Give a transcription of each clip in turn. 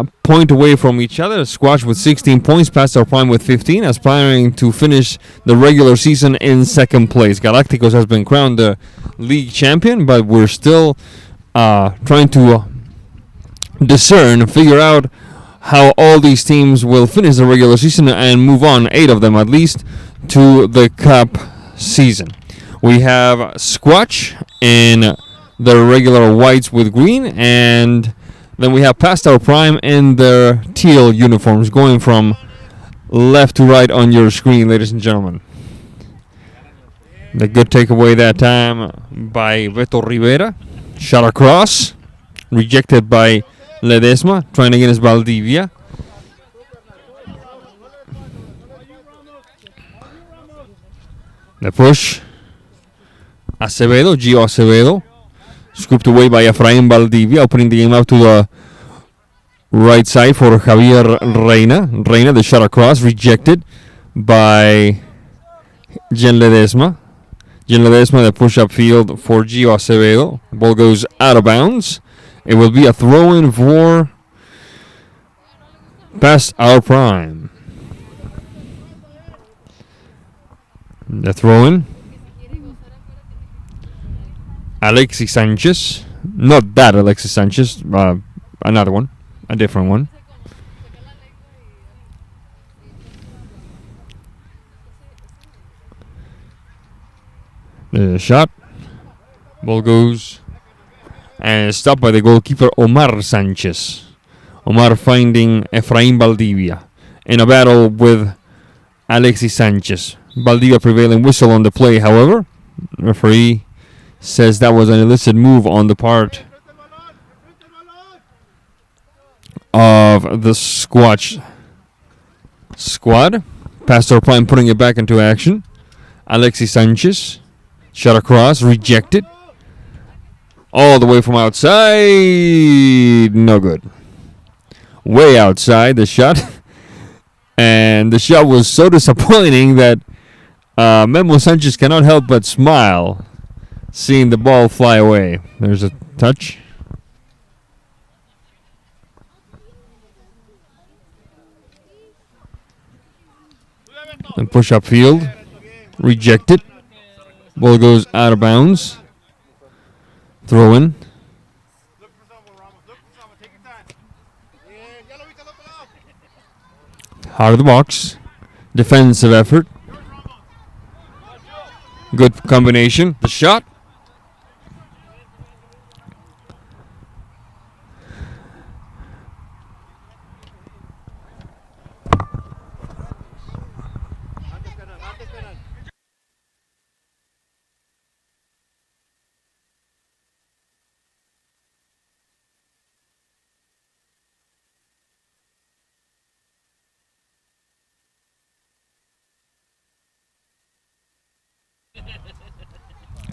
a point away from each other. Squatch with 16 points, past our prime with 15, aspiring to finish the regular season in second place. Galacticos has been crowned the league champion, but we're still trying to discern, figure out how all these teams will finish the regular season and move on, 8 of them at least, to the cup season. We have Squatch in their regular whites with green, and then we have past our prime in their teal uniforms, going from left to right on your screen, ladies and gentlemen. The good takeaway that time by Beto Rivera. Shot across, rejected by Ledesma, trying against Valdivia. The push. Acevedo, Gio Acevedo. Scooped away by Efrain Valdivia, opening the game up to the right side for Javier Reina. Reina, the shot across, rejected by Jen Ledesma. Jen Ledesma, the push-up field for Gio Acevedo. Ball goes out of bounds. It will be a throw-in for past our prime. The throw-in. Alexis Sanchez. Not that Alexis Sanchez. Another one. A different one. The shot. Ball goes and stopped by the goalkeeper Omar Sanchez. Omar finding Efrain Valdivia in a battle with Alexis Sanchez. Valdivia prevailing whistle on the play, however. Referee says that was an illicit move on the part of the Squatch squad. Pastor Prime putting it back into action. Alexis Sanchez. Shot across, rejected. All the way from outside. No good. Way outside the shot. And the shot was so disappointing that Memo Sanchez cannot help but smile seeing the ball fly away. There's a touch. And push up field. Rejected. Ball goes out of bounds. Throw in. Out of the box. Defensive effort. Good combination. The shot.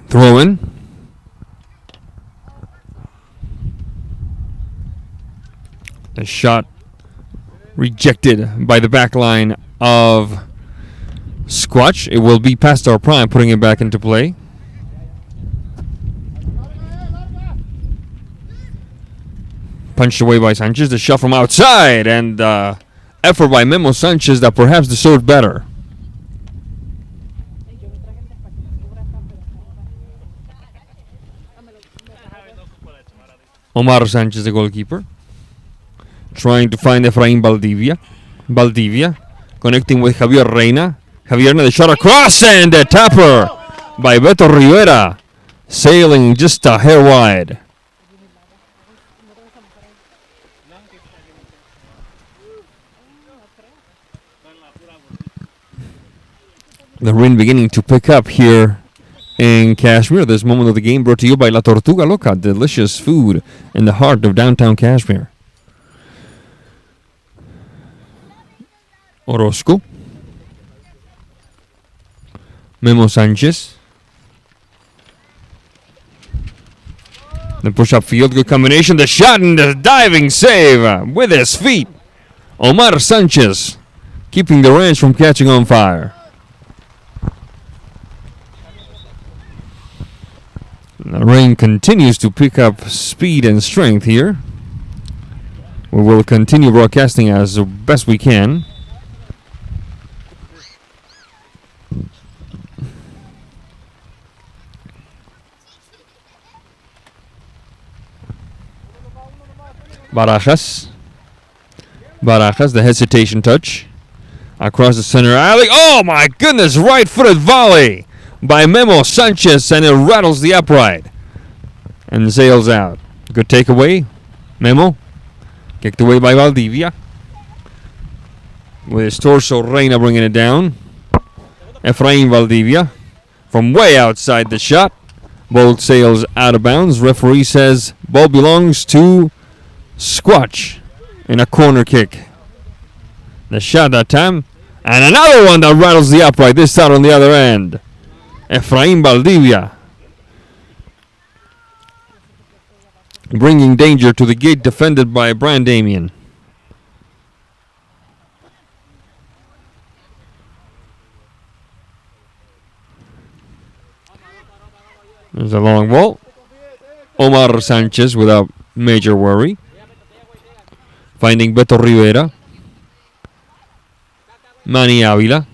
Throw in. The shot rejected by the back line of Squatch. It will be past our prime, putting it back into play. Punched away by Sanchez. The shot from outside, and effort by Memo Sanchez that perhaps deserved better. Omar Sanchez, the goalkeeper, trying to find Efrain Valdivia. Valdivia connecting with Javier Reina. Javier Reina, the shot across, and the tapper by Beto Rivera, sailing just a hair wide. The rain beginning to pick up here in Cashmere. This moment of the game brought to you by La Tortuga Loca, delicious food in the heart of downtown Cashmere. Orozco. Memo Sanchez. The push-up field, good combination. The shot and the diving save with his feet. Omar Sanchez keeping the ranch from catching on fire. The rain continues to pick up speed and strength here. We will continue broadcasting as best we can. Barajas, the hesitation touch. Across the center alley. Oh my goodness, right-footed volley by Memo Sanchez, and it rattles the upright and sails out. Good takeaway. Memo. Kicked away by Valdivia. With his torso, Reina bringing it down. Efrain Valdivia from way outside the shot. Ball sails out of bounds. Referee says ball belongs to Squatch in a corner kick. The shot that time. And another one that rattles the upright. This time on the other end. Efrain Valdivia. Bringing danger to the gate defended by Brian Damian. There's a long ball. Omar Sanchez without major worry. Finding Beto Rivera. Manny Avila.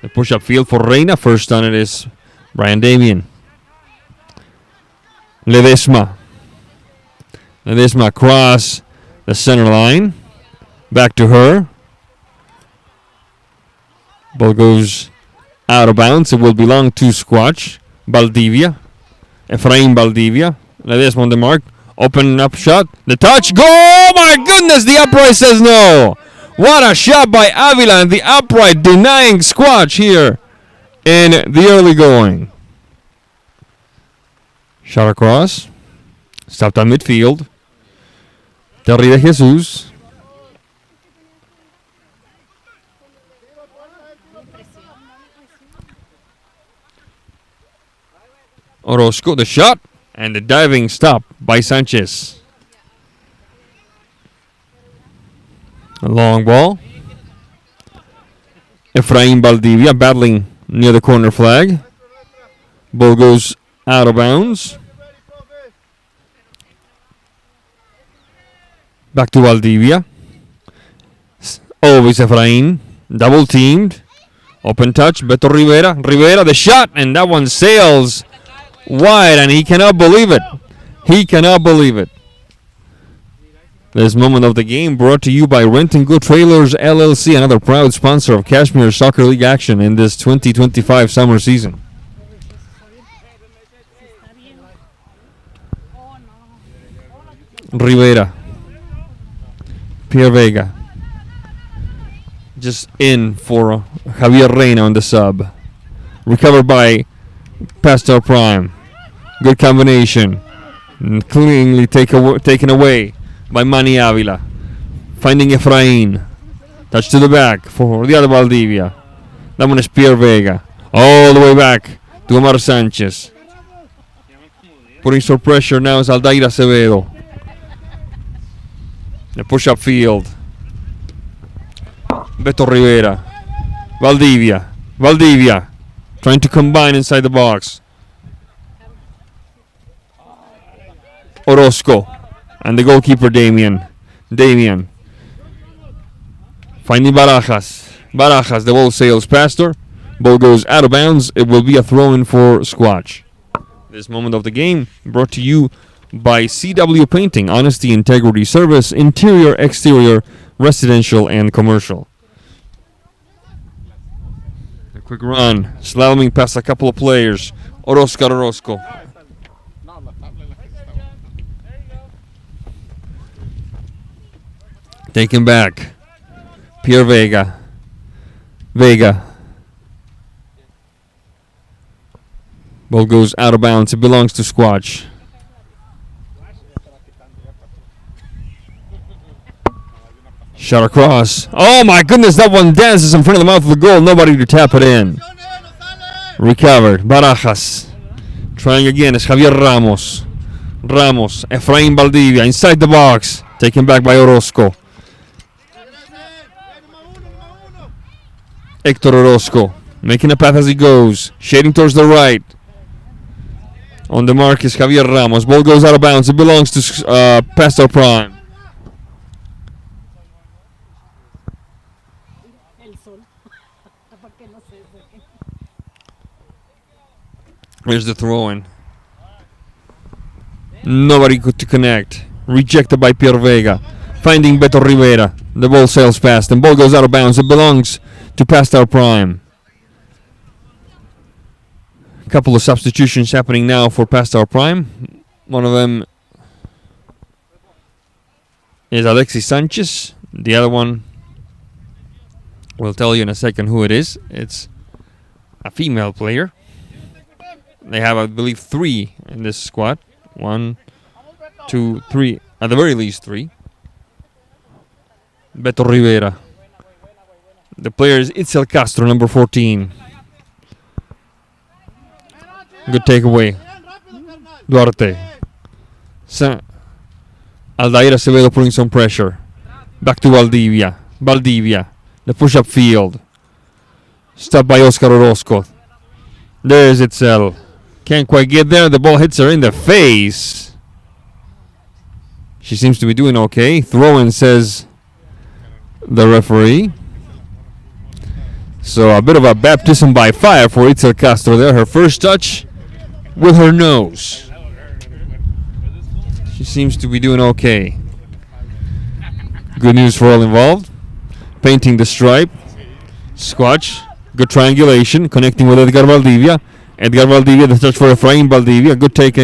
The push-up field for Reina. First on it is Brian Damian. Ledesma across the center line. Back to her. Ball goes out of bounds. It will belong to Squatch. Valdivia. Efrain Valdivia. Ledesma on the mark. Open up shot. The touch. Go! Oh my goodness! The upright says no. What a shot by Avila, and the upright denying Squatch here in the early going. Shot across. Stopped on midfield. Terry de Jesus. Orozco, the shot, and the diving stop by Sanchez. A long ball. Efrain Valdivia battling near the corner flag. Ball goes out of bounds. Back to Valdivia. Always Efrain. Double teamed. Open touch. Beto Rivera. Rivera the shot. And that one sails wide. And he cannot believe it. He cannot believe it. This moment of the game brought to you by Rent and Go Trailers LLC, another proud sponsor of Cashmere Soccer League action in this 2025 summer season. Rivera. Pierre Vega. Just in for Javier Reina on the sub. Recovered by Pastor Prime. Good combination. And cleanly taken away by Manny Avila. Finding Efrain. Touch to the back for the other Valdivia. That one is Pierre Vega. All the way back to Omar Sanchez. Putting some pressure now is Aldair Acevedo. The push-up field. Beto Rivera. Valdivia. Trying to combine inside the box. Orozco. And the goalkeeper, Damian. Finding Barajas. The ball sails past her. Ball goes out of bounds. It will be a throw-in for Squatch. This moment of the game brought to you by CW Painting. Honesty, integrity, service, interior, exterior, residential, and commercial. A quick run. Slaloming past a couple of players. Orozco. Taken back. Pierre Vega. Ball goes out of bounds. It belongs to Squatch. Shot across. Oh my goodness, that one dances in front of the mouth of the goal. Nobody to tap it in. Recovered. Barajas. Trying again is Javier Ramos. Efrain Valdivia inside the box. Taken back by Orozco. Hector Orozco making a path as he goes. Shading towards the right. On the mark is Javier Ramos. Ball goes out of bounds. It belongs to Pastor Prime. Here's the throw-in. Nobody could to connect. Rejected by Pierre Vega. Finding Beto Rivera. The ball sails past and ball goes out of bounds. It belongs to past our prime. A couple of substitutions happening now for past our prime. One of them is Alexis Sanchez. The other one, we'll tell you in a second who it is. It's a female player. They have, I believe, 3 in this squad. 1, 2, 3. At the very least 3. Beto Rivera. The player is Itzel Castro, number 14. Good takeaway. Duarte. Aldair Acevedo putting some pressure. Back to Valdivia. Valdivia. The push-up field. Stopped by Oscar Orozco. There's Itzel. Can't quite get there. The ball hits her in the face. She seems to be doing okay. Throw-in, says the referee. So a bit of a baptism by fire for Itzel Castro there. Her first touch with her nose. She seems to be doing okay. Good news for all involved. Painting the stripe. Squatch. Good triangulation. Connecting with Edgar Valdivia. Edgar Valdivia, the touch for Efrain Valdivia. Good take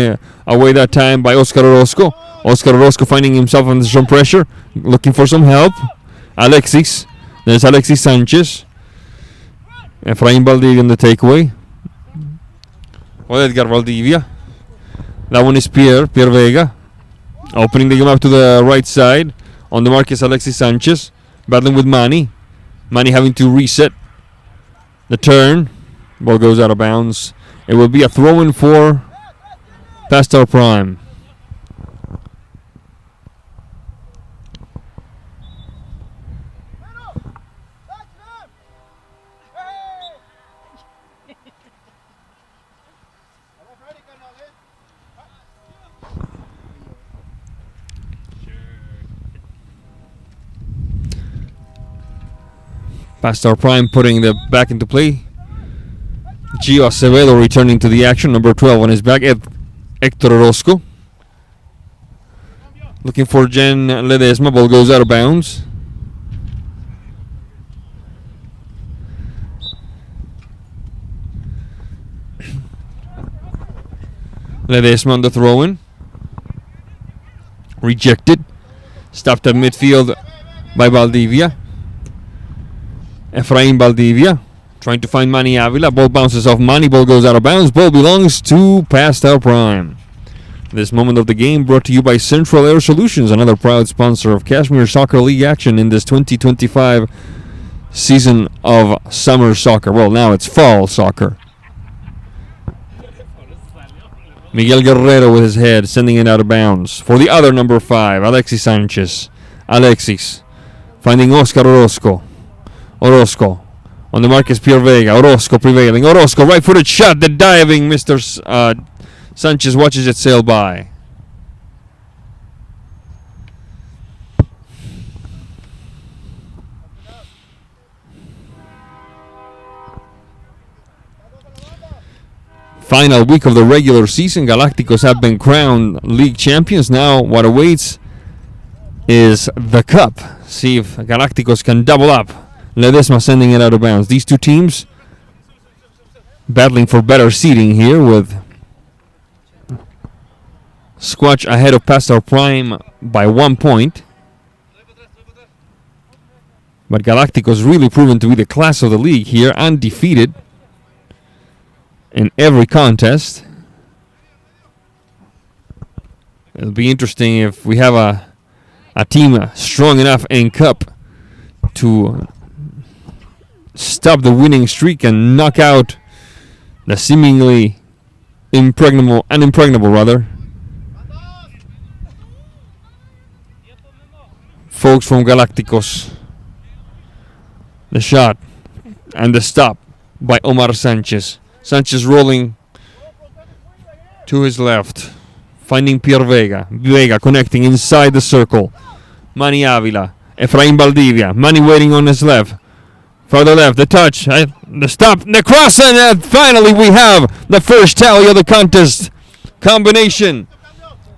away that time by Oscar Orozco. Oscar Orozco finding himself under some pressure. Looking for some help. Alexis. There's Alexis Sanchez. Efrain Valdivia in the takeaway. Well, Edgar Valdivia. That one is Pierre Vega. Opening the game up to the right side. On the mark is Alexis Sanchez. Battling with Manny. Manny having to reset the turn. Ball goes out of bounds. It will be a throw-in for past our prime. Past our prime putting the back into play. Gio Acevedo returning to the action. Number 12 on his back. Hector Orozco. Looking for Jen Ledesma. Ball goes out of bounds. Ledesma on the throw-in. Rejected. Stopped at midfield by Valdivia. Efrain Valdivia trying to find Manny Avila. Ball bounces off Manny. Ball goes out of bounds. Ball belongs to past our prime. This moment of the game brought to you by Central Air Solutions, another proud sponsor of Cashmere Soccer League action in this 2025 season of summer soccer. Well, now it's fall soccer. Miguel Guerrero with his head, sending it out of bounds. For the other number 5, Alexis Sanchez. Alexis finding Oscar Orozco. Orozco. On the mark is Pierre Vega. Orozco prevailing. Orozco, right-footed shot. The diving Mr. Sanchez watches it sail by. Final week of the regular season. Galacticos have been crowned league champions. Now what awaits is the cup. See if Galacticos can double up. Ledesma sending it out of bounds. These two teams battling for better seeding here, with Squatch ahead of past our prime by 1 point. But Galacticos really proven to be the class of the league here, undefeated in every contest. It'll be interesting if we have a team strong enough in cup to stop the winning streak and knock out the seemingly impregnable folks from Galacticos. The shot and the stop by Omar Sanchez. Sanchez rolling to his left, finding Pierre Vega. Vega connecting inside the circle. Manny Avila. Efrain Valdivia. Manny waiting on his left. Further left, the touch, the stop, the cross, and finally we have the first tally of the contest. Combination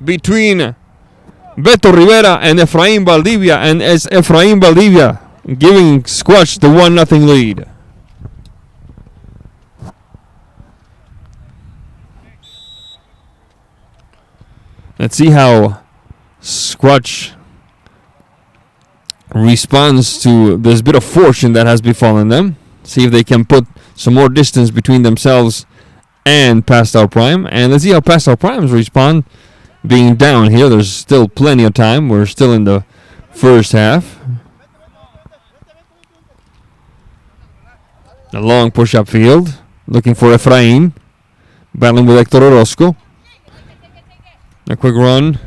between Beto Rivera and Efrain Valdivia, and it's Efrain Valdivia giving Squatch the 1-0 lead. Let's see how Squatch responds to this bit of fortune that has befallen them. See if they can put some more distance between themselves and Past Our Prime. And let's see how Past Our Primes respond. Being down here, there's still plenty of time. We're still in the first half. A long push-up field. Looking for Efrain. Battling with Hector Orozco. A quick run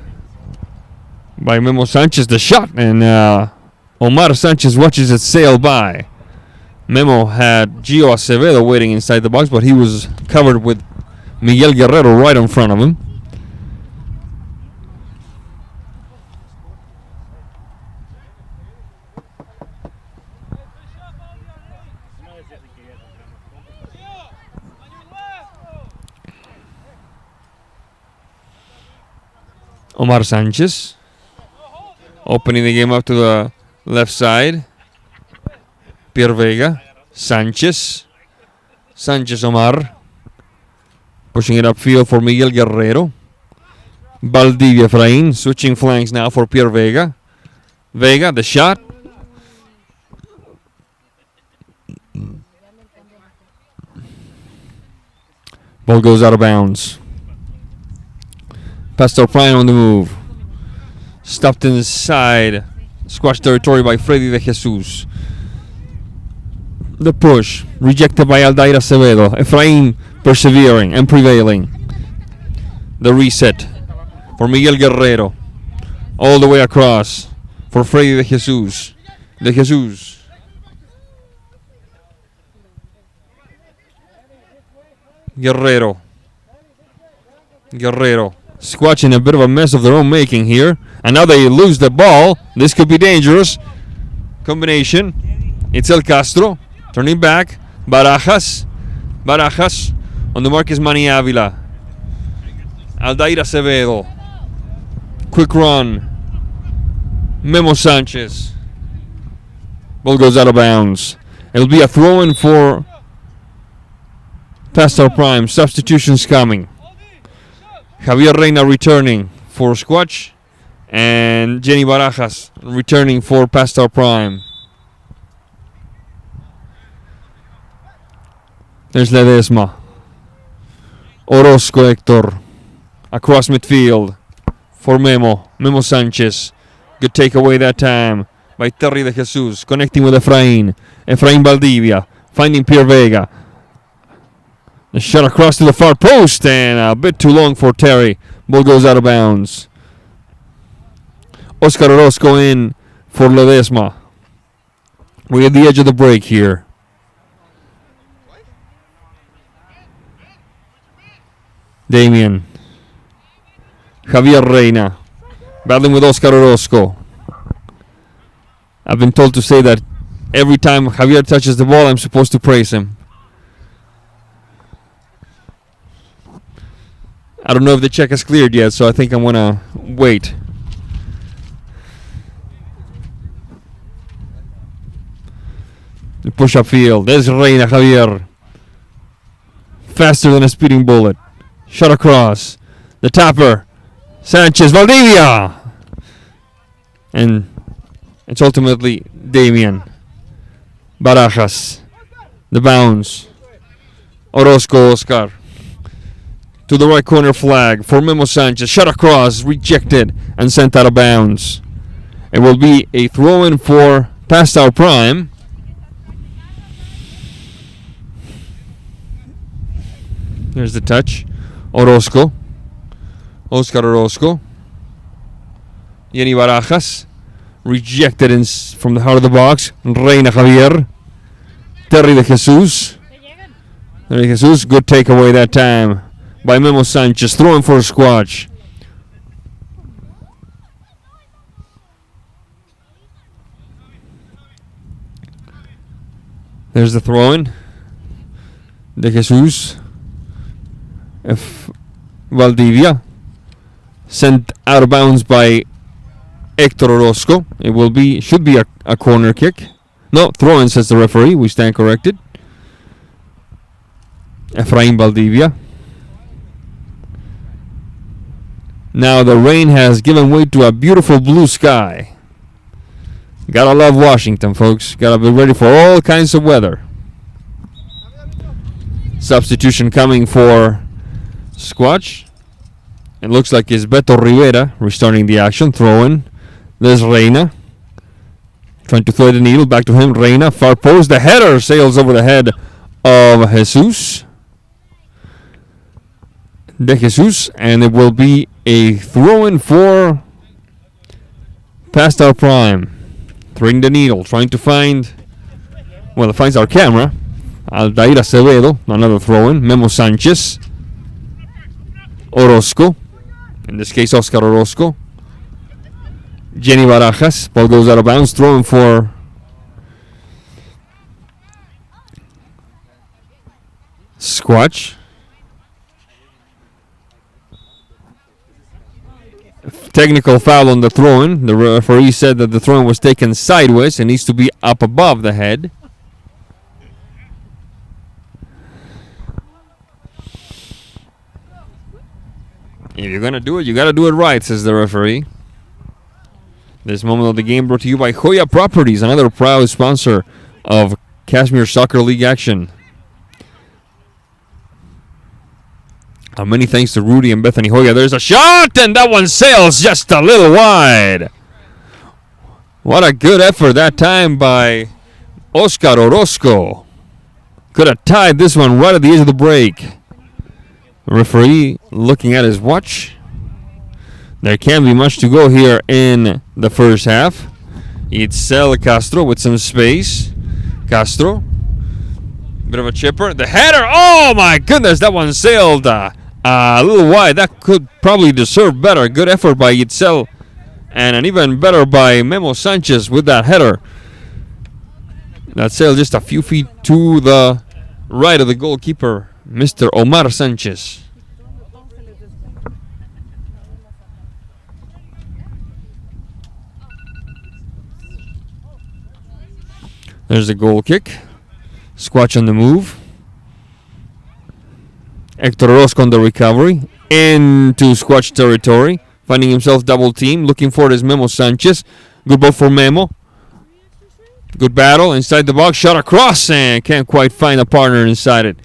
by Memo Sanchez. The shot, and Omar Sanchez watches it sail by. Memo had Gio Acevedo waiting inside the box, but he was covered with Miguel Guerrero right in front of him. Omar Sanchez opening the game up to the left side. Pierre Vega. Sanchez Omar. Pushing it upfield for Miguel Guerrero. Valdivia Efrain switching flanks now for Pierre Vega. Vega, the shot. Ball goes out of bounds. Pastor Prime on the move. Stopped inside Squatch territory by Freddy de Jesus. The push. Rejected by Aldair Acevedo. Efrain persevering and prevailing. The reset for Miguel Guerrero. All the way across for Freddy de Jesus. De Jesus. Guerrero. Squatch in a bit of a mess of their own making here. And now they lose the ball. This could be dangerous. Combination. It's El Castro. Turning back. Barajas on the mark is Manny Avila. Aldair Acevedo. Quick run. Memo Sanchez. Ball goes out of bounds. It'll be a throw-in for Past Our Prime. Substitutions coming. Javier Reina returning for Squatch, and Jenny Barajas returning for Past Our Prime. There's Ledesma. Orozco Hector. Across midfield for Memo Sanchez. Good takeaway that time by Terry de Jesus. Connecting with Efrain Valdivia. Finding Pierre Vega. The shot across to the far post, and a bit too long for Terry. Ball goes out of bounds. Oscar Orozco in for Ledesma. We're at the edge of the break here. Damian. Javier Reina. Battling with Oscar Orozco. I've been told to say that every time Javier touches the ball, I'm supposed to praise him. I don't know if the check is cleared yet, so I think I'm going to wait. The push-up field. There's Reina Javier. Faster than a speeding bullet. Shot across. The tapper. Sanchez Valdivia. And it's ultimately Damian. Barajas. The bounce. Orozco Oscar. To the right corner flag for Memo Sanchez. Shot across. Rejected and sent out of bounds. It will be a throw-in for Past Our Prime. There's the touch. Orozco. Oscar Orozco. Jenny Barajas. Rejected from the heart of the box. Reina Javier. Terry de Jesus. Terry de Jesus. Good takeaway that time by Memo Sanchez. Throwing for a Squatch. There's the throw-in. De Jesus. Valdivia. Sent out of bounds by Hector Orozco. Should be a corner kick. No, throw-in, says the referee. We stand corrected. Efrain Valdivia. Now the rain has given way to a beautiful blue sky. Gotta love Washington, folks. Gotta be ready for all kinds of weather. Substitution coming for Squatch. It looks like it's Beto Rivera restarting the action. Throw-in. There's Reina. Trying to thread the needle. Back to him. Reina. Far post. The header sails over the head of Jesus. De Jesus. And it will be a throw-in for past our prime. Threading the needle. Trying to find... Well, it finds our camera. Aldair Acevedo. Another throw-in. Memo Sanchez. Orozco. In this case, Oscar Orozco. Jenny Barajas. Ball goes out of bounds. Thrown for Squatch. Technical foul on the throw-in. The referee said that the throw-in was taken sideways and needs to be up above the head. If you're going to do it, you got to do it right, says the referee. This moment of the game brought to you by Hoya Properties, another proud sponsor of Cashmere Soccer League action. Many thanks to Rudy and Bethany Hoya. There's a shot, and that one sails just a little wide. What a good effort that time by Oscar Orozco. Could have tied this one right at the edge of the break. Referee looking at his watch. There can't be much to go here in the first half. Itzel Castro with some space. Castro. Bit of a chipper. The header. Oh my goodness, that one sailed a little wide. That could probably deserve better. Good effort by Itzel. And an even better by Memo Sanchez with that header. That sailed just a few feet to the right of the goalkeeper, Mr. Omar Sanchez. There's the goal kick. Squatch on the move. Hector Orozco on the recovery. Into Squatch territory. Finding himself double team. Looking for his Memo Sanchez. Good ball for Memo. Good battle inside the box. Shot across and can't quite find a partner inside it.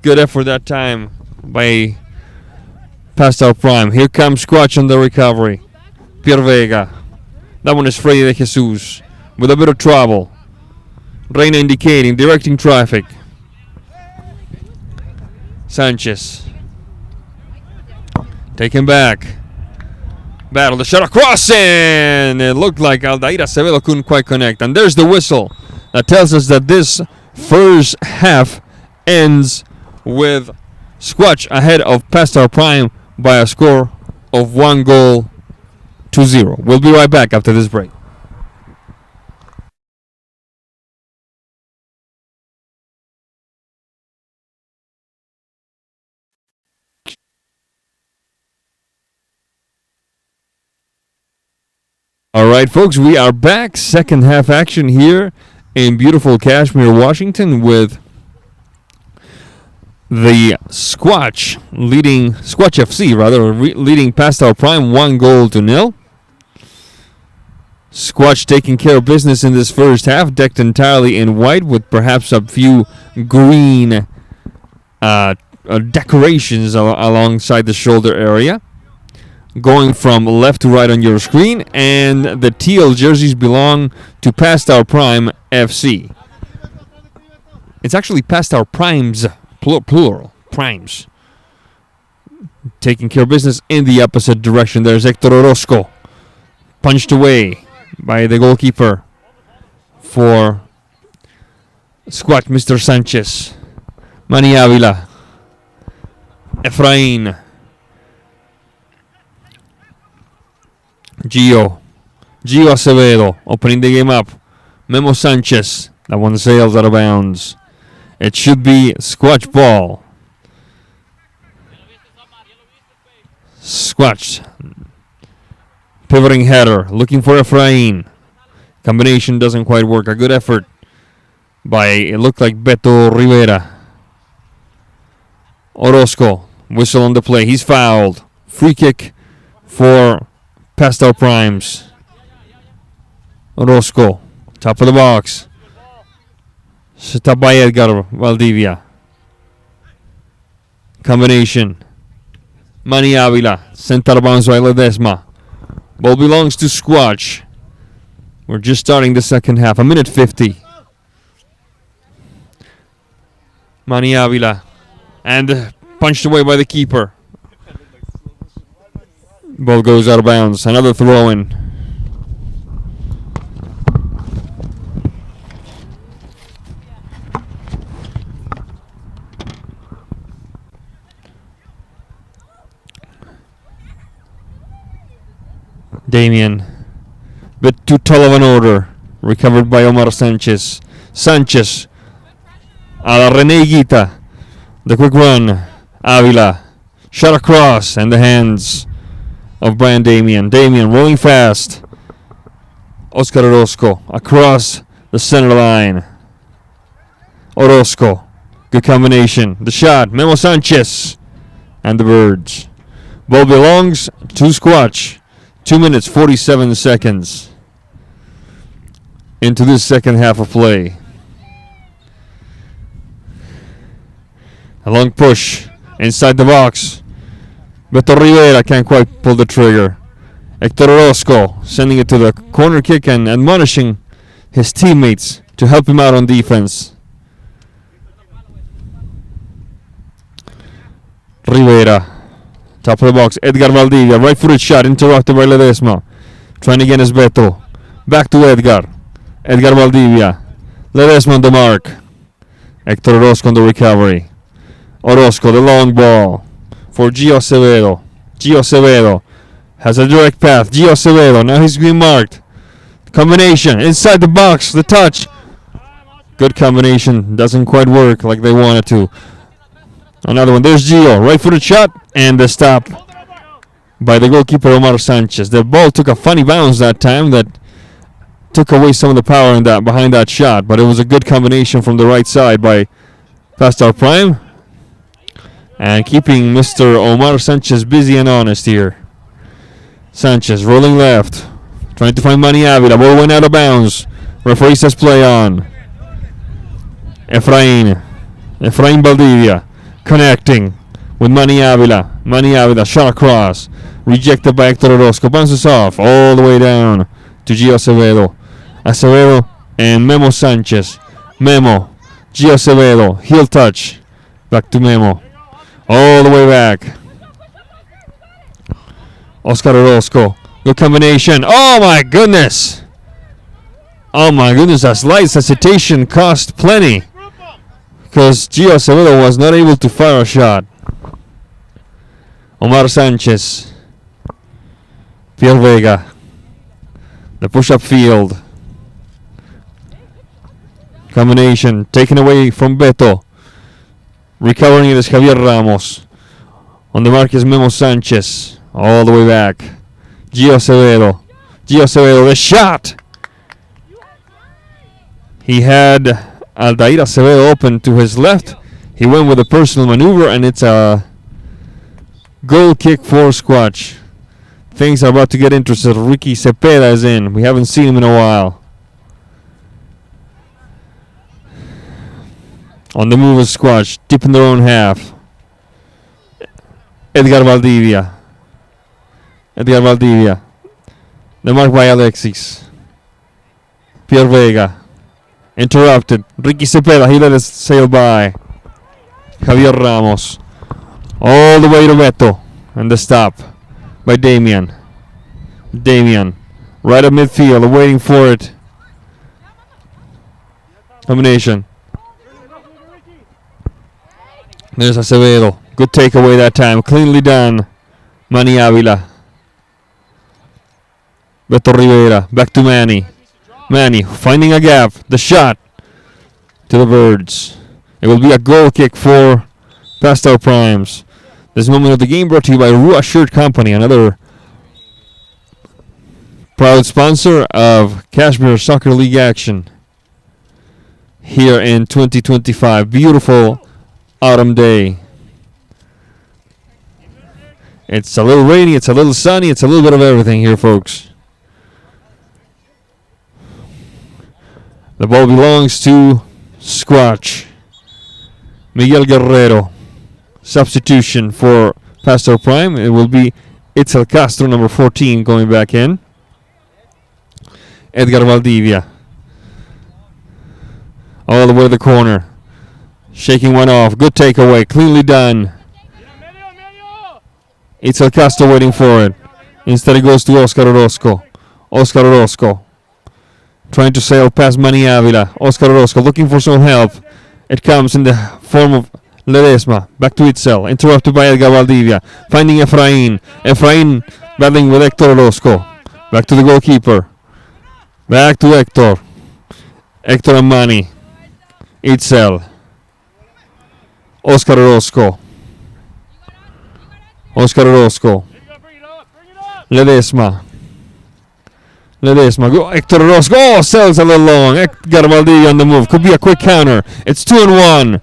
Good effort that time by past our prime. Here comes Squatch on the recovery. Pierre Vega. That one is Freddy de Jesus. With a bit of trouble. Reina indicating, directing traffic. Sanchez. Taken back. Battle the shot across, and it looked like Aldair Acevedo couldn't quite connect. And there's the whistle that tells us that this first half ends with Squatch ahead of past our prime by a score of 1-0. We'll be right back after this break. All right, folks, we are back. Second half action here in beautiful Cashmere, Washington, with the Squatch FC leading past our prime 1-0. Squatch taking care of business in this first half, decked entirely in white with perhaps a few green decorations alongside the shoulder area. Going from left to right on your screen, and the teal jerseys belong to Past Our Prime FC. It's actually Past Our Primes, plural, Primes. Taking care of business in the opposite direction. There's Hector Orozco, punched away by the goalkeeper for Squatch, Mr. Sanchez. Manny Avila, Efrain, Gio Acevedo opening the game up. Memo Sanchez That one sails out of bounds. It should be Squatch ball. Squatch. Pivoting header. Looking for Efrain. Combination doesn't quite work. A good effort by, it looked like Beto Rivera. Orozco. Whistle on the play. He's fouled. Free kick for Pastel Primes. Orozco. Top of the box. Set up by Edgar Valdivia. Combination. Manny Avila. Sent out of bounds by Ledesma. Ball belongs to Squatch. We're just starting the second half. 1:50. Manny Avila. And punched away by the keeper. Ball goes out of bounds. Another throw in. Damian. Bit too tall of an order. Recovered by Omar Sanchez. Sanchez. A la Rene Higuita. The quick run. Avila. Shot across. And the hands of Brian Damian. Damian rolling fast. Oscar Orozco. Across the center line. Orozco. Good combination. The shot. Memo Sanchez. And the Birds. Ball belongs to Squatch. 2 minutes, 47 seconds into this second half of play. A long push inside the box. Beto Rivera can't quite pull the trigger. Hector Orozco sending it to the corner kick and admonishing his teammates to help him out on defense. Rivera. Top of the box, Edgar Valdivia, right-footed shot, interrupted by Ledesma. Trying again is Beto. Back to Edgar. Edgar Valdivia. Ledesma on the mark. Hector Orozco on the recovery. Orozco, the long ball for Gio Acevedo. Gio Acevedo has a direct path. Gio Acevedo, now he's being marked. Combination, inside the box, the touch. Good combination, doesn't quite work like they wanted to. Another one. There's Gio. Right-footed shot. And the stop by the goalkeeper Omar Sanchez. The ball took a funny bounce that time that took away some of the power in that behind that shot. But it was a good combination from the right side by Pastel Prime. And keeping Mr. Omar Sanchez busy and honest here. Sanchez rolling left. Trying to find Manny Avila. Ball went out of bounds. Referee says play on. Efrain Valdivia. Connecting with Manny Avila. Manny Avila shot across. Rejected by Hector Orozco. Bounces off all the way down to Gio Acevedo. Acevedo and Memo Sanchez. Memo. Gio Acevedo. Heel touch. Back to Memo. All the way back. Oscar Orozco. Good combination. Oh my goodness. Oh my goodness. That slight hesitation cost plenty. Because Gio Acevedo was not able to fire a shot. Omar Sanchez. Pierre Vega. The push-up field. Combination taken away from Beto. Recovering it is Javier Ramos. On the mark is Memo Sanchez. All the way back. Gio Acevedo. Gio Acevedo, the shot! He had Aldair Acevedo open to his left. He went with a personal maneuver, and it's a goal kick for Squatch. Things are about to get interesting. Ricky Cepeda is in. We haven't seen him in a while. On the move is Squatch, deep in their own half. Edgar Valdivia. The mark by Alexis. Pierre Vega. Interrupted. Ricky Cepeda, he let it sail by. Javier Ramos. All the way to Beto. And the stop by Damian. Right at midfield, waiting for it. Combination. There's Acevedo. Good takeaway that time. Cleanly done. Manny Avila. Beto Rivera. Back to Manny. Manny finding a gap. The shot. to the birds. It will be a goal kick for past our primes. This moment of the game brought to you by Rua Shirt Company, another proud sponsor of Cashmere Soccer League action here in 2025. Beautiful autumn day. It's a little rainy, it's a little sunny, it's a little bit of everything here, folks. The ball belongs to Squatch. Miguel Guerrero. Substitution for Pastor Prime. It will be Itzel Castro, number 14, going back in. Edgar Valdivia. All the way to the corner. Shaking one off. Good takeaway. Cleanly done. Itzel Castro waiting for it. Instead it goes to Oscar Orozco. Oscar Orozco trying to sail past Manny Avila. Oscar Orozco looking for some help. It comes in the form of Ledesma. Back to Itzel. Interrupted by Edgar Valdivia. Finding Efrain. Efrain battling with Hector Orozco. Back to the goalkeeper. Back to Hector. Hector and Manny. Itzel. Oscar Orozco. Oscar Orozco. Ledesma. Ledesma. Go Hector Orozco. Oh, sells a little long. Edgar Valdivia on the move. Could be a quick counter. It's 2-1.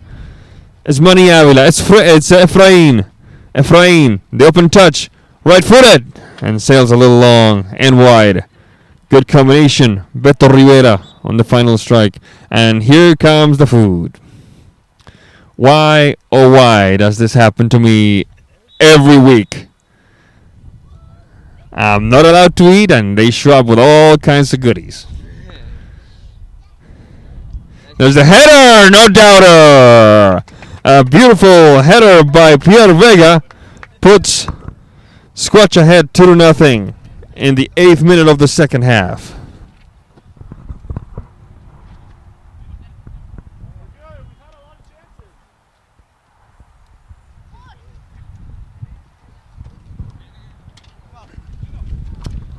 It's Manny Avila. It's Efrain. Efrain. The open touch. Right footed. And sails a little long and wide. Good combination. Beto Rivera on the final strike. And here comes the food. Why, oh why, does this happen to me every week? I'm not allowed to eat, and they show up with all kinds of goodies. There's the header, no doubter. A beautiful header by Pierre Vega puts Squatch ahead 2-0 in the 8th minute of the second half.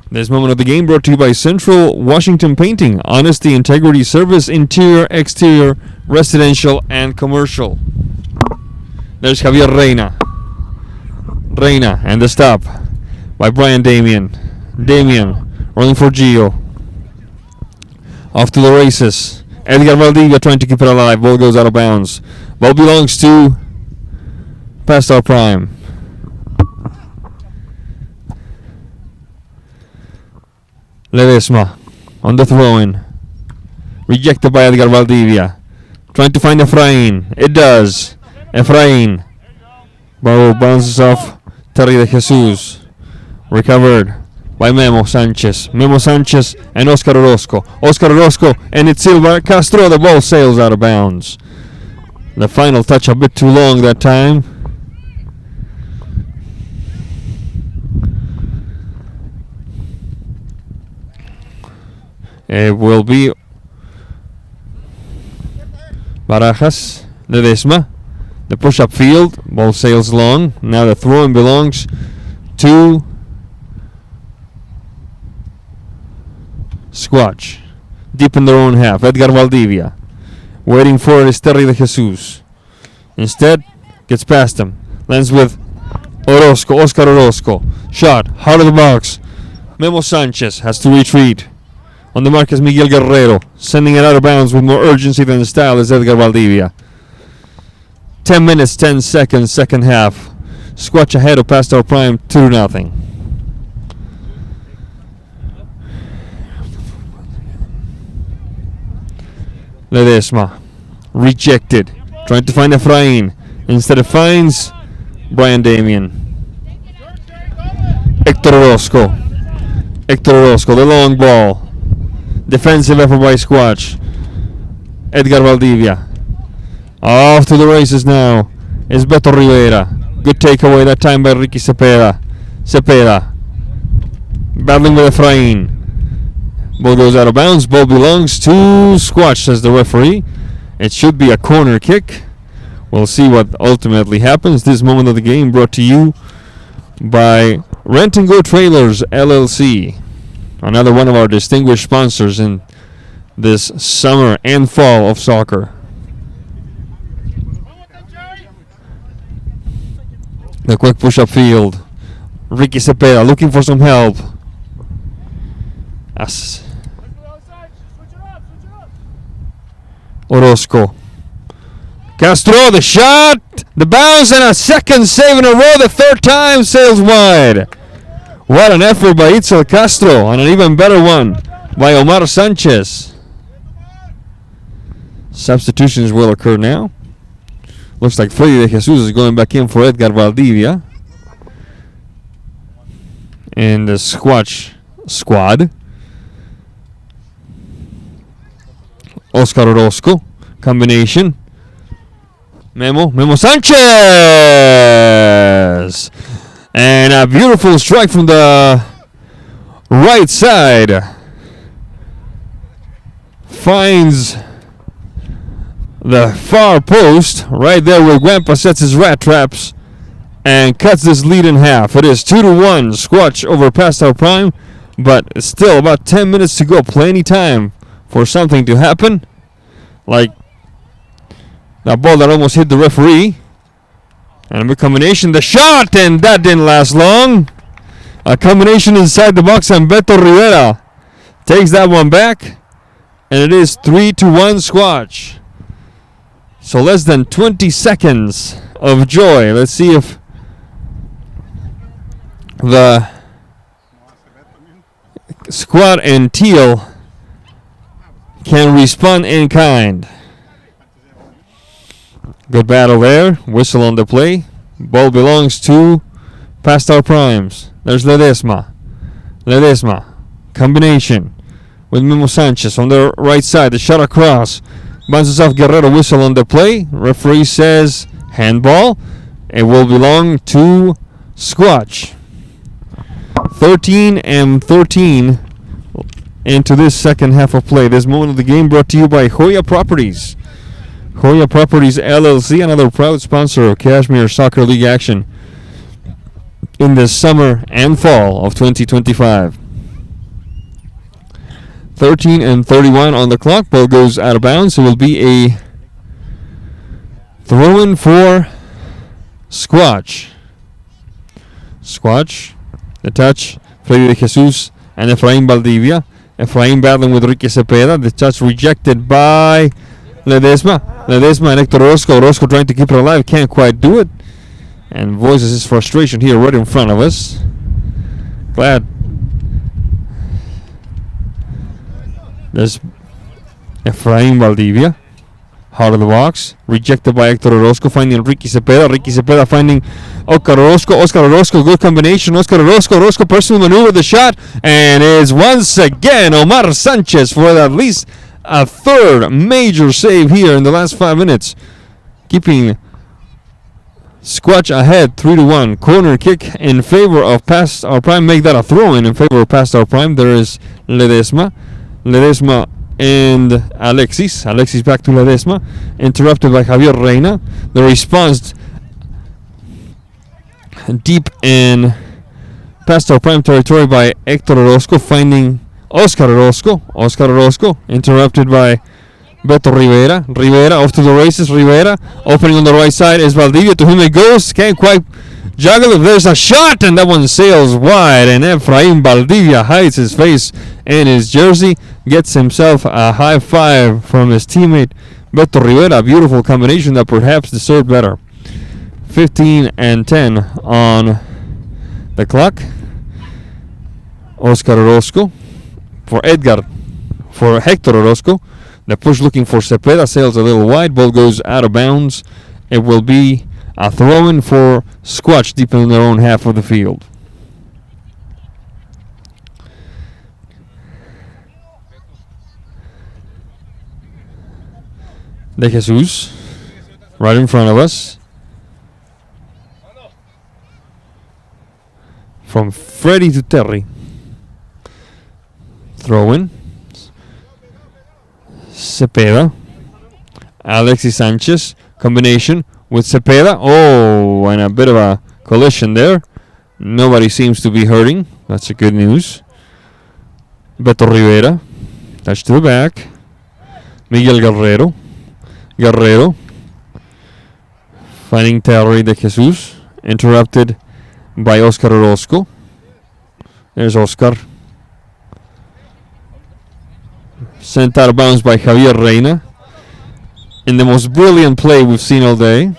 This moment of the game brought to you by Central Washington Painting. Honesty, integrity, service, interior, exterior, residential, and commercial. There's Javier Reina. Reina and the stop by Brian Damian. Damian rolling for Gio. Off to the races. Edgar Valdivia trying to keep it alive. Ball goes out of bounds. Ball belongs to Pastor Prime. Ledesma on the throw-in. Rejected by Edgar Valdivia. Trying to find Efrain. It does. Efrain. Ball bounces off Terry de Jesus. Recovered by Memo Sanchez. Memo Sanchez and Oscar Orozco. Oscar Orozco and it's Silva Castro. The ball sails out of bounds. The final touch a bit too long that time. It will be Barajas, Ledesma. The push-up field. Ball sails long. Now the throw-in belongs to Squatch. Deep in their own half. Edgar Valdivia. Waiting for it is Terry de Jesus. Instead, gets past him. Lands with Orozco. Oscar Orozco. Shot. Heart of the box. Memo Sanchez has to retreat. On the mark is Miguel Guerrero. Sending it out of bounds with more urgency than style is Edgar Valdivia. 10 minutes, 10 seconds, second half. Squatch ahead of Pastor Prime 2-0. Ledesma. Rejected. Trying to find Efrain. Instead it finds Brian Damian. Hector Orozco. Hector Orozco, the long ball. Defensive effort by Squatch. Edgar Valdivia. Off to the races now is Beto Rivera. Good takeaway that time by Ricky Cepeda. Cepeda. Battling with Efrain. Ball goes out of bounds. Ball belongs to Squatch, says the referee. It should be a corner kick. We'll see what ultimately happens. This moment of the game brought to you by Rent and Go Trailers LLC. Another one of our distinguished sponsors in this summer and fall of soccer. The quick push upfield. Ricky Cepeda looking for some help. As Orozco. Castro, the shot, the bounce, and a second save in a row. The third time sails wide. What an effort by Itzel Castro, and an even better one by Omar Sanchez. Substitutions will occur now. Looks like Freddy de Jesus is going back in for Edgar Valdivia. In the Squatch squad. Oscar Orozco. Combination. Memo Sanchez! And a beautiful strike from the right side. Finds the far post right there where Guampa sets his rat traps and cuts this lead in half. It is 2-1 Squatch over past our prime, but it's still about 10 minutes to go. Plenty time for something to happen. Like that ball that almost hit the referee. And a combination, the shot, and that didn't last long. A combination inside the box, and Beto Rivera takes that one back. And it is 3-1 Squatch. So less than 20 seconds of joy. Let's see if the squad and Teal can respond in kind. Good battle there. Whistle on the play. Ball belongs to past our primes. There's Ledesma. Combination with Memo Sanchez on the right side. The shot across. Bounces off Guerrero. Whistle on the play. Referee says handball. It will belong to Squatch. 13-13 into this second half of play. This moment of the game brought to you by Hoya Properties. Hoya Properties LLC, another proud sponsor of Cashmere Soccer League action in the summer and fall of 2025. 13-31 on the clock. Ball goes out of bounds. It will be a throw-in for Squatch. The touch. Freddy de Jesus and Efrain Valdivia. Efrain battling with Ricky Cepeda. The touch rejected by Ledesma and Hector Orozco. Orozco trying to keep it alive. Can't quite do it. And voices his frustration here right in front of us. Glad. There's Efrain Valdivia. Heart of the box. Rejected by Hector Orozco. Finding Ricky Cepeda. Ricky Cepeda finding Oscar Orozco. Good combination. Oscar Orozco personal maneuver. The shot. And is once again Omar Sanchez for at least a third major save here in the last 5 minutes. Keeping Squatch ahead 3-1. Corner kick in favor of past our prime. Make that a throw-in favor of past our prime. There is Ledesma and Alexis back to Ledesma, interrupted by Javier Reina. The response deep in past our prime territory by Hector Orozco, finding Oscar Orozco, interrupted by Beto Rivera off to the races. Rivera opening on the right side is Valdivia. To him it goes. Can't quite juggle it. There's a shot, and that one sails wide. And Efrain Valdivia hides his face in his jersey. Gets himself a high five from his teammate Beto Rivera. Beautiful combination that perhaps deserved better. 15-10 on the clock. Oscar Orozco for Hector Orozco. The push looking for Cepeda sails a little wide. Ball goes out of bounds. It will be a throw-in for Squatch deep in their own half of the field. De Jesus right in front of us. From Freddy to Terry. Throw-in. Cepeda. Alexis Sanchez. Combination with Cepeda. Oh, and a bit of a collision there. Nobody seems to be hurting. That's a good news. Beto Rivera. Touch to the back. Miguel Guerrero. Finding Terry de Jesus. Interrupted by Oscar Orozco. There's Oscar. Sent out of bounds by Javier Reina. In the most brilliant play we've seen all day.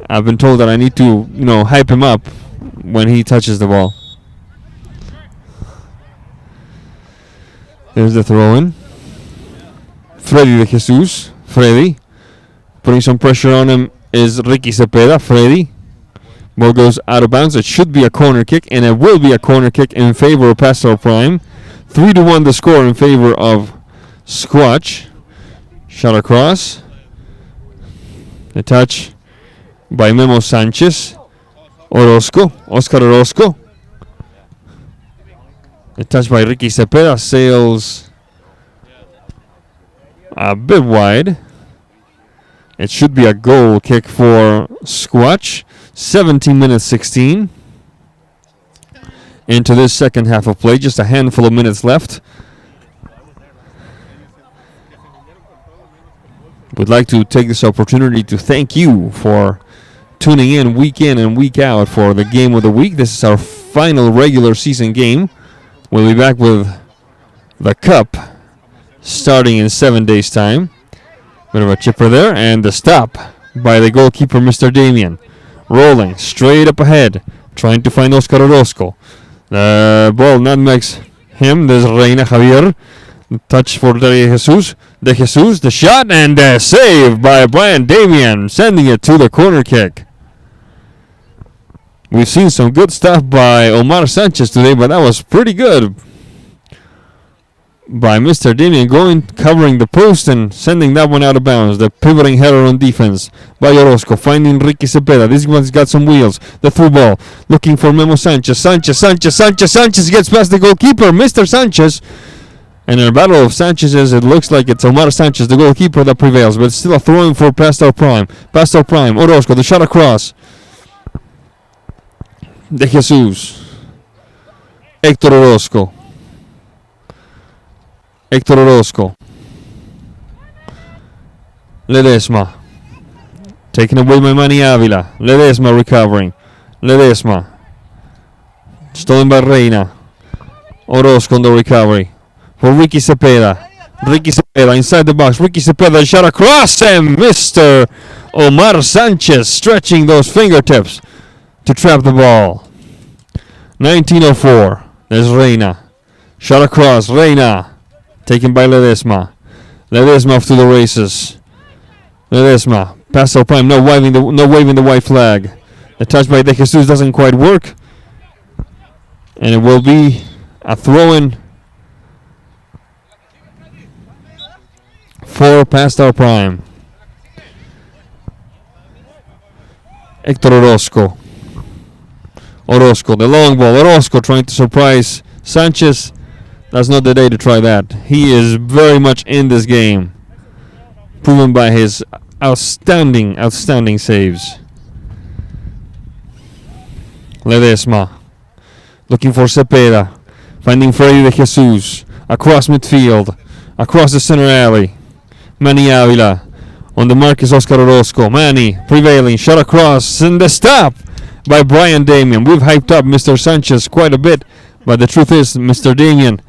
I've been told that I need to, hype him up when he touches the ball. There's the throw-in. Freddy de Jesus. Freddy. Putting some pressure on him is Ricky Cepeda. Freddy. Ball goes out of bounds. It should be a corner kick, and it will be a corner kick in favor of Pastoral Prime. 3-1 the score in favor of Squatch. Shot across. The touch by Memo Sanchez. Orozco. Oscar Orozco. The touch by Ricky Cepeda sails a bit wide. It should be a goal kick for Squatch. 17 minutes 16 into this second half of play. Just a handful of minutes left. Would like to take this opportunity to thank you for tuning in and week out for the game of the week. This is our final regular season game. We'll be back with the Cup starting in 7 days' time. Bit of a chipper there, and the stop by the goalkeeper, Mr. Damian. Rolling straight up ahead, trying to find Oscar Orozco. The ball nutmegs him. There's Reina Javier. Touch for De Jesus. De Jesus, the shot, and the save by Brian Damian, sending it to the corner kick. We've seen some good stuff by Omar Sanchez today, but that was pretty good by Mr. Damian, covering the post and sending that one out of bounds. The pivoting header on defense by Orozco, finding Ricky Cepeda. This one's got some wheels. The through ball, looking for Memo Sanchez. Sanchez gets past the goalkeeper, Mr. Sanchez. And in a battle of Sanchez's, it looks like it's Omar Sanchez, the goalkeeper, that prevails. But it's still a throw-in for Pastoral Prime. Pastoral Prime, Orozco, the shot across. De Jesus. Héctor Orozco. Héctor Orozco. Ledesma. Taken away by Manny Avila. Ledesma recovering. Ledesma. Stolen by Reina. Orozco on the recovery. For Ricky Cepeda. Ricky Cepeda inside the box. Ricky Cepeda shot across, and Mr. Omar Sanchez stretching those fingertips to trap the ball. 19:04. There's Reina. Shot across. Reina. Taken by Ledesma. Ledesma off to the races. Ledesma. Pastoral Prime. No waving the white flag. The touch by De Jesus doesn't quite work. And it will be a throw-in for Pastoral Prime. Héctor Orozco. Orozco, the long ball. Orozco trying to surprise Sanchez. That's not the day to try that. He is very much in this game, proven by his outstanding saves. Ledesma. Looking for Cepeda. Finding Freddy de Jesus. Across midfield. Across the center alley. Manny Avila. On the mark is Oscar Orozco. Manny prevailing. Shot across. And the stop by Brian Damian. We've hyped up Mr. Sanchez quite a bit, but the truth is Mr. Damian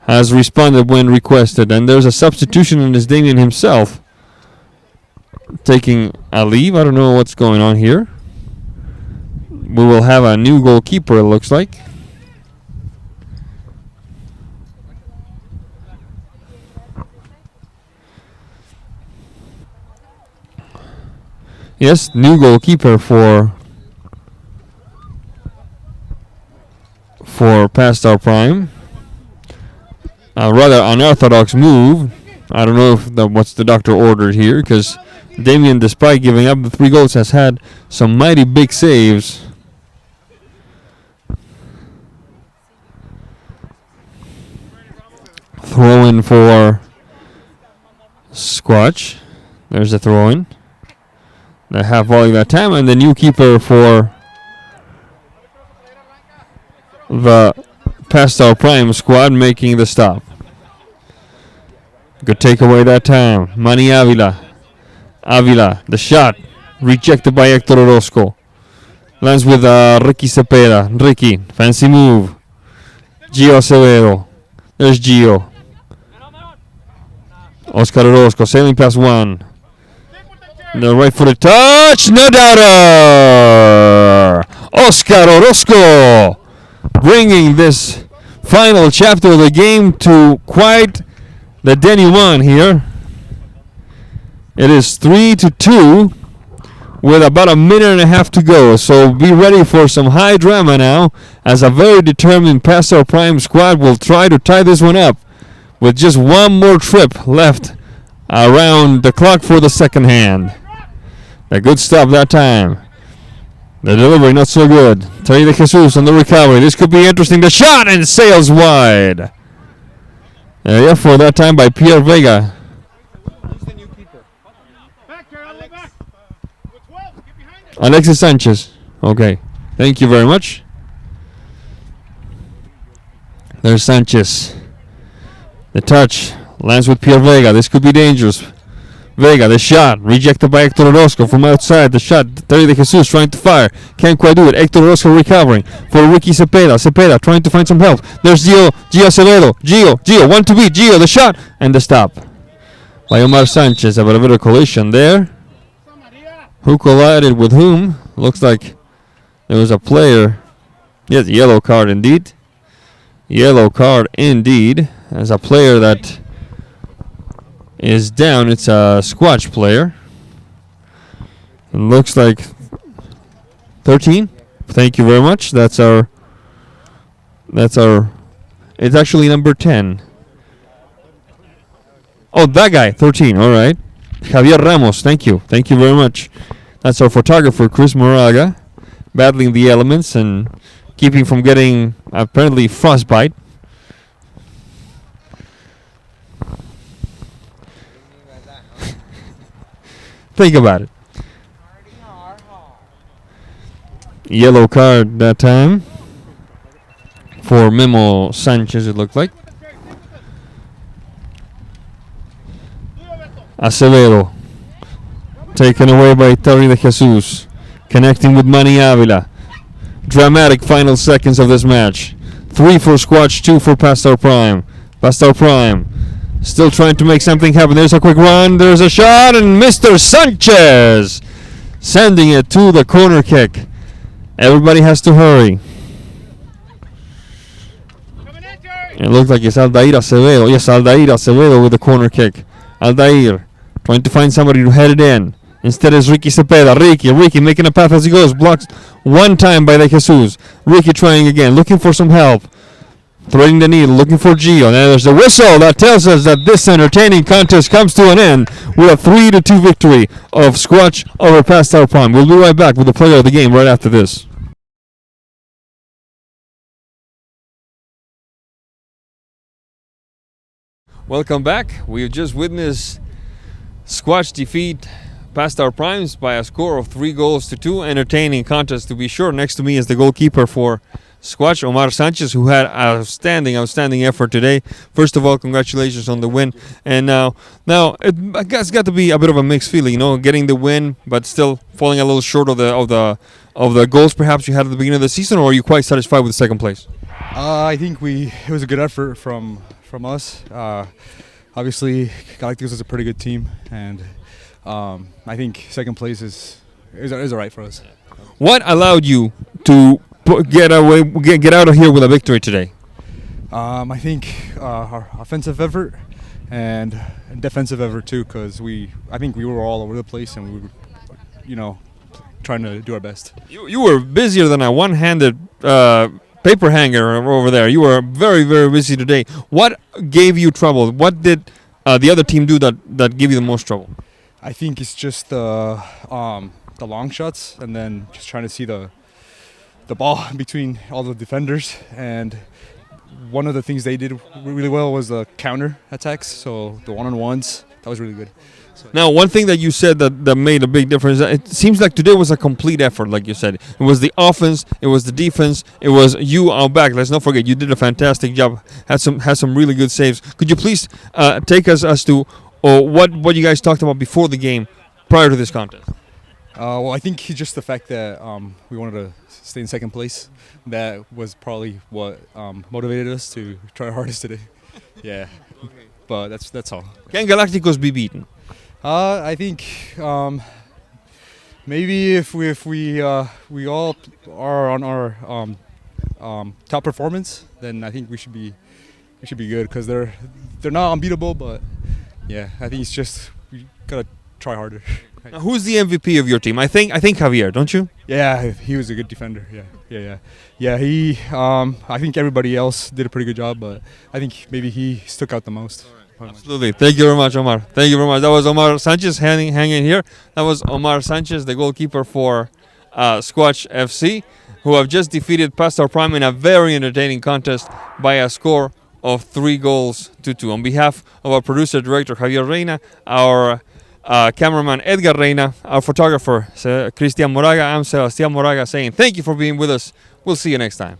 has responded when requested. And there's a substitution, and it's Damian himself taking a leave. I don't know what's going on here. We will have a new goalkeeper, it looks like. Yes, new goalkeeper for Pastoral Prime. A rather unorthodox move. I don't know if what's the doctor ordered here, because Damian, despite giving up the 3 goals, has had some mighty big saves. Throw-in for Squatch. There's a throw-in. The half volley that time, and the new keeper for the Pastoral Prime squad making the stop. Good takeaway that time. Manny Avila. Avila, the shot. Rejected by Hector Orozco. Lands with Ricky Cepeda. Ricky, fancy move. Gio Acevedo. There's Gio. Oscar Orozco sailing past one. The right footed touch. No doubter. Oscar Orozco bringing this final chapter of the game to quite the denouement here. It is 3-2 with about a minute and a half to go. So be ready for some high drama now, as a very determined Past Our Prime squad will try to tie this one up with just one more trip left around the clock for the second hand. A good stop that time. The delivery not so good. Terry De Jesus on the recovery. This could be interesting. The shot and sails wide. Yeah, for that time by Pierre Vega. Alexis Sanchez. Okay. Thank you very much. There's Sanchez. The touch. Lands with Pierre Vega. This could be dangerous. Vega, the shot. Rejected by Hector Orozco from outside. The shot. Terry De Jesus trying to fire. Can't quite do it. Hector Orozco recovering for Ricky Cepeda. Cepeda trying to find some help. There's Gio Acevedo. Gio. One to beat. Gio, the shot. And the stop by Omar Sanchez. A bit of a collision there. Who collided with whom? Looks like there was a player. Yes, yellow card indeed. Yellow card indeed. As a player that is down. It's a Squatch player. It looks like 13. Thank you very much. That's our. It's actually number 10. Oh, that guy, 13. All right. Javier Ramos. Thank you. Thank you very much. That's our photographer, Chris Moraga, battling the elements and keeping from getting apparently frostbite. Think about it. Yellow card that time for Memo Sanchez, it looked like. Acevedo taken away by Terry De Jesus, connecting with Manny Avila. Dramatic final seconds of this match. 3 for Squatch, 2 for Past Our Prime. Past Our Prime still trying to make something happen. There's a quick run. There's a shot. And Mr. Sanchez sending it to the corner kick. Everybody has to hurry. It looks like it's Aldair Acevedo. Yes, Aldair Acevedo with the corner kick. Aldair trying to find somebody to head it in. Instead is Ricky Cepeda. Ricky making a path as he goes. Blocked one time by De Jesus. Ricky trying again. Looking for some help. Threading the needle, looking for Gio. And there's a whistle that tells us that this entertaining contest comes to an end with a 3-2 victory of Squatch over Past Our Prime. We'll be right back with the player of the game right after this. Welcome back. We've just witnessed Squatch defeat Past Our Primes by a score of 3-2. Entertaining contest, to be sure. Next to me is the goalkeeper for Squatch, Omar Sanchez, who had outstanding effort today. First of all, congratulations on the win. And now it's got to be a bit of a mixed feeling, getting the win, but still falling a little short of the goals perhaps you had at the beginning of the season. Or are you quite satisfied with the second place? I think it was a good effort from us. Obviously, Galacticos is a pretty good team, and I think second place is all right for us. What allowed you to get out of here with a victory today? I think our offensive effort and defensive effort too, because I think we were all over the place and we were, trying to do our best. You were busier than a one-handed paper hanger over there. You were very, very busy today. What gave you trouble? What did the other team do that gave you the most trouble? I think it's just the long shots and then just trying to see the ball between all the defenders. And one of the things they did really well was the counter attacks. So the one-on-ones, that was really good. Now, one thing that you said that made a big difference, it seems like today was a complete effort, like you said. It was the offense, it was the defense, it was you out back. Let's not forget, you did a fantastic job, had some really good saves. Could you please take us as to what you guys talked about before the game, prior to this contest? Well, I think just the fact that we wanted to stay in second place, that was probably what motivated us to try our hardest today. Yeah, but that's all. Can Galacticos be beaten? I think maybe if we all are on our top performance, then I think we should be good, because they're not unbeatable. But yeah, I think it's just we gotta try harder. Now, who's the MVP of your team? I think Javier, don't you? Yeah, he was a good defender. Yeah. He I think everybody else did a pretty good job, but I think maybe he stuck out the most. Absolutely. Thank you very much, Omar. Thank you very much. That was Omar Sanchez hanging here. That was Omar Sanchez, the goalkeeper for Squatch FC, who have just defeated Pastor Prime in a very entertaining contest by a score of 3-2. On behalf of our producer director Javier Reina, our cameraman Edgar Reina, our photographer Cristian Moraga, I'm Sebastián Moraga saying thank you for being with us. We'll see you next time.